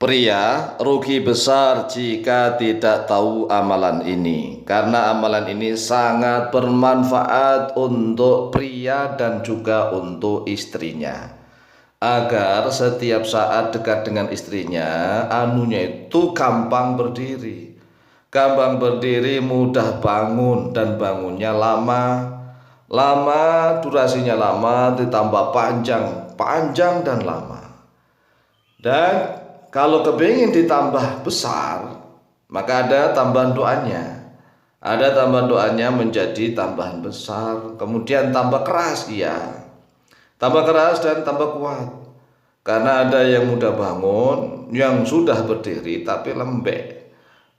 Pria rugi besar jika tidak tahu amalan ini, karena amalan ini sangat bermanfaat untuk pria dan juga untuk istrinya, agar setiap saat dekat dengan istrinya, anunya itu gampang berdiri, mudah bangun, dan bangunnya lama, durasinya lama, ditambah panjang dan lama. Dan kalau kepingin ditambah besar, maka ada tambahan doanya. Ada tambahan doanya menjadi tambahan besar, kemudian tambah keras, iya. Tambah keras dan tambah kuat. Karena ada yang mudah bangun, yang sudah berdiri tapi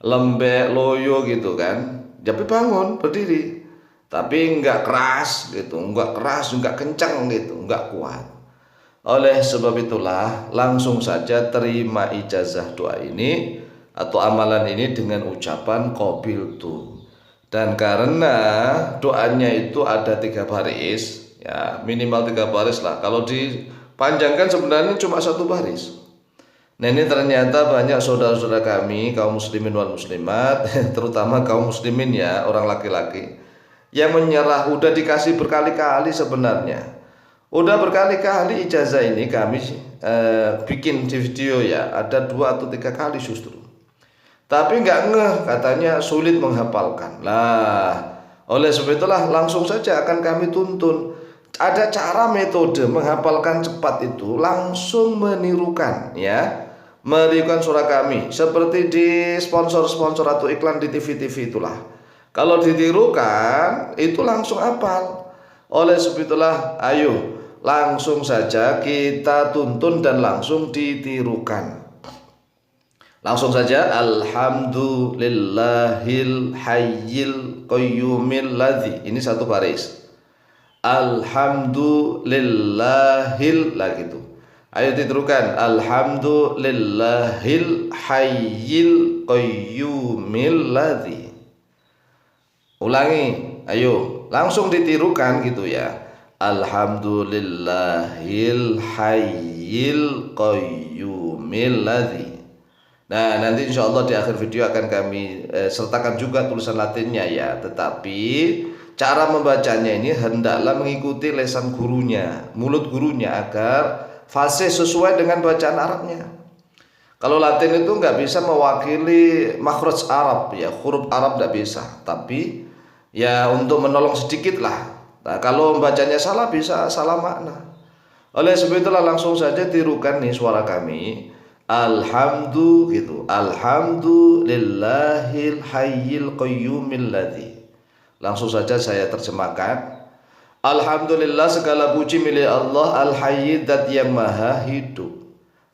lembek loyo gitu kan. Tapi bangun berdiri, tapi enggak keras gitu, enggak kencang gitu, enggak kuat. Oleh sebab itulah langsung saja terima ijazah doa ini atau amalan ini dengan ucapan qabiltu. Dan karena doanya itu ada 3 baris, ya minimal 3 baris lah. Kalau dipanjangkan sebenarnya cuma 1 baris. Nah, ini ternyata banyak saudara-saudara kami kaum muslimin wal muslimat, terutama kaum muslimin ya, orang laki-laki yang menyerah. Udah dikasih berkali-kali sebenarnya. Udah berkali-kali ijazah ini kami bikin di video ya, ada 2 atau 3 kali justru. Tapi nggak ngeh, katanya sulit menghafalkan. Lah, oleh sebab itulah langsung saja akan kami tuntun. Ada cara metode menghafalkan cepat itu, langsung menirukan ya. Menirukan surah kami seperti di sponsor-sponsor atau iklan di TV-TV itulah. Kalau ditirukan itu langsung hafal. Oleh sebab itulah ayo langsung saja kita tuntun dan langsung ditirukan. Langsung saja, alhamdulillahil hayyil qayyumil ladzi. Ini 1 baris. Alhamdulillahil lah gitu. Ayo ditirukan, alhamdulillahil hayyil qayyumil ladzi. Ulangi, ayo langsung ditirukan gitu ya. Alhamdulillahil hayyil qayyumil ladzi. Nah, nanti insya Allah di akhir video akan kami sertakan juga tulisan Latinnya ya. Tetapi cara membacanya ini hendaklah mengikuti lesan gurunya, mulut gurunya, agar fasih sesuai dengan bacaan Arabnya. Kalau Latin itu nggak bisa mewakili makhraj Arab ya, huruf Arab nggak bisa. Tapi ya untuk menolong sedikit lah. Nah, kalau membacanya salah bisa salah makna. Oleh sebab itulah langsung saja tirukan nih suara kami. Alhamdulillahil hayyil qayyumil ladzi. Langsung saja saya terjemahkan. Alhamdulillah, segala puji milik Allah, al-hayy, zat yang maha hidup,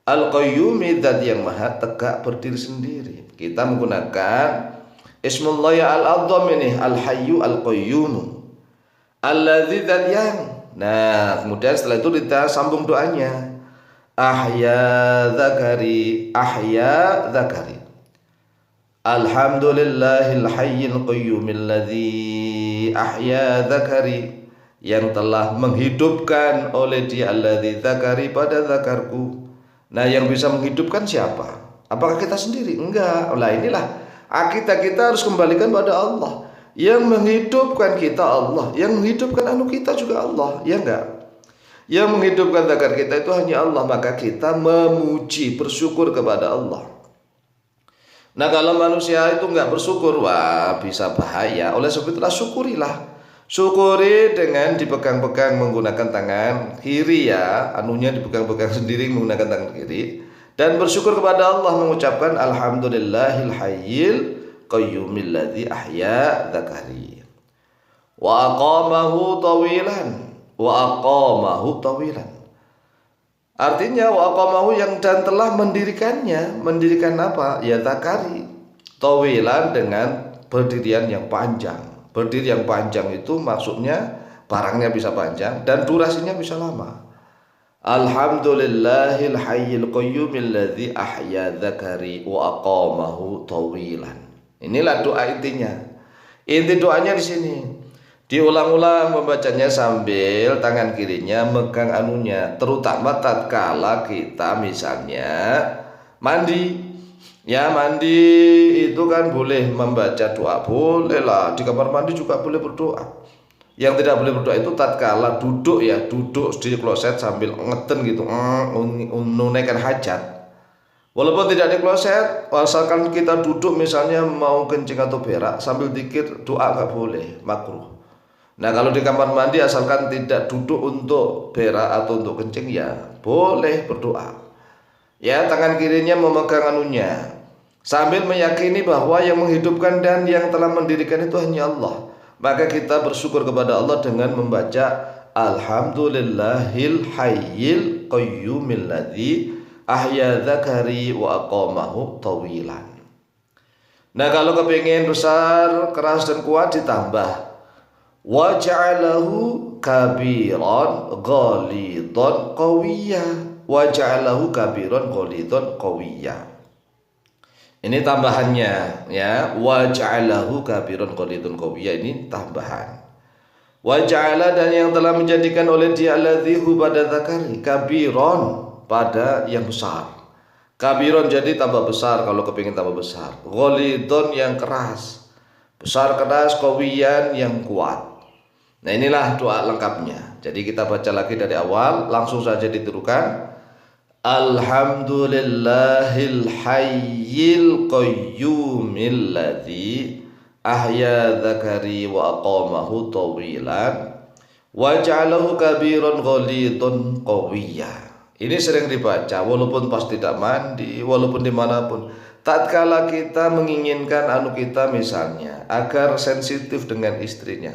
al-qayyumi, zat yang maha tegak berdiri sendiri. Kita menggunakan ismullah al-a'zam ini, al-hayyu al-qayyum, alladzi, zat yang. Nah, kemudian setelah itu kita sambung doanya. Ahya dzakari alhamdulillahil hayyil qayyumil ladzi ahya dzakari, yang telah menghidupkan oleh dia alladzi dzakari, pada zakarku. Nah, yang bisa menghidupkan siapa? Apakah kita sendiri? Enggak. Lah, inilah kita harus kembalikan pada Allah. Yang menghidupkan kita Allah, yang menghidupkan anu kita juga Allah, ya enggak? Yang menghidupkan zakar kita itu hanya Allah, maka kita memuji, bersyukur kepada Allah. Nah, kalau manusia itu nggak bersyukur, wah bisa bahaya. Oleh sebab itulah syukuri dengan dipegang-pegang menggunakan tangan kiri ya, anunya dipegang-pegang sendiri menggunakan tangan kiri, dan bersyukur kepada Allah mengucapkan alhamdulillahil hayyil qayyumil ladzi ahya dzakari wa aqamahu tawilan. Artinya wa aqamahu, yang dan telah mendirikannya. Mendirikan apa? Ya dzakari. Tawilan, dengan berdirian yang panjang. Berdiri yang panjang itu maksudnya barangnya bisa panjang dan durasinya bisa lama. Alhamdulillahil hayyil qayyumil ladzi ahya dzakari wa aqamahu tawilan. Inilah doa intinya. Inti doanya di sini. Diulang-ulang membacanya sambil tangan kirinya megang anunya, terutama tatkala kita misalnya Mandi, ya mandi itu kan boleh membaca doa, boleh lah. Di kamar mandi juga boleh berdoa. Yang tidak boleh berdoa itu tatkala duduk, ya duduk di kloset sambil ngeten gitu, menunaikan hajat. Walaupun tidak di kloset, asalkan kita duduk misalnya mau kencing atau berak sambil zikir doa nggak boleh, makruh. Nah kalau di kamar mandi asalkan tidak duduk untuk berak atau untuk kencing ya boleh berdoa. Ya tangan kirinya memegang anunya sambil meyakini bahwa yang menghidupkan dan yang telah mendirikan itu hanya Allah. Maka kita bersyukur kepada Allah dengan membaca Alhamdulillahil hayyil qayyumil ladzi ahya dzakari wa aqamahu tawilan. Nah kalau kepingin besar, keras dan kuat ditambah wa ja'alahu kabiran ghalidhan qawiyya, wa ja'alahu kabiran ghalidhan qawiyya. Ini tambahannya, ya, wa ja'alahu kabiran ghalidhan qawiyya, ini tambahan. Wa ja'ala, dan yang telah menjadikan oleh dia alladzi pada zakari kabiron, pada yang besar. Kabiron jadi tambah besar kalau kepingin tambah besar. Ghalidhan yang keras, besar keras, qawiyan yang kuat. Nah inilah doa lengkapnya. Jadi kita baca lagi dari awal, langsung saja ditirukan. Alhamdulillahil hayyil qayyumil ladzi ahya dzakari wa aqamahu tawilan wa ja'alahu kabiran ghalidhan qawiyya. Ini sering dibaca walaupun pas tidak mandi, walaupun dimanapun. Tatkala kita menginginkan kita misalnya agar sensitif dengan istrinya,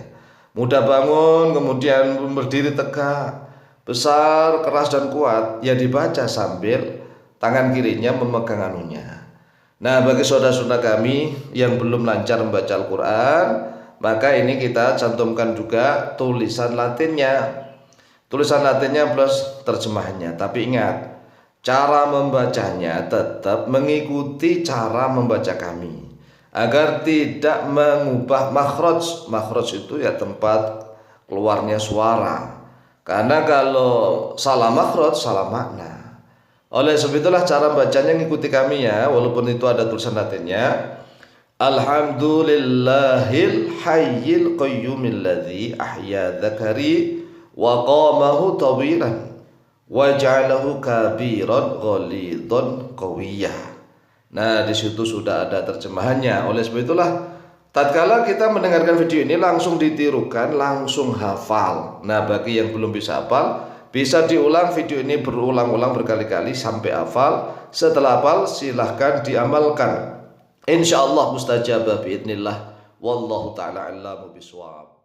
mudah bangun kemudian berdiri tegak, besar, keras dan kuat, ya dibaca sambil tangan kirinya memegang anunya. Nah bagi saudara-saudara kami yang belum lancar membaca Al-Quran, maka ini kita cantumkan juga tulisan Latinnya. Tulisan Latinnya plus terjemahnya. Tapi ingat, cara membacanya tetap mengikuti cara membaca kami, agar tidak mengubah makhraj. Makhraj itu ya tempat keluarnya suara. Karena kalau salah makhraj, salah makna. Oleh sebab itulah cara bacanya ngikuti kami ya, walaupun itu ada tulisan Latinnya. Alhamdulillahil hayyil qayyumil ladzi ahya dzakari wa qamahu tawilan wa ja'alahu kabiran ghalidhan qawiyya. Nah, di situ sudah ada terjemahannya. Oleh sebab itulah tatkala kita mendengarkan video ini langsung ditirukan, langsung hafal. Nah, bagi yang belum bisa hafal, bisa diulang video ini berulang-ulang berkali-kali sampai hafal. Setelah hafal silahkan diamalkan. Insyaallah mustajabah biidznillah. Wallahu taala a'lamu bishawab.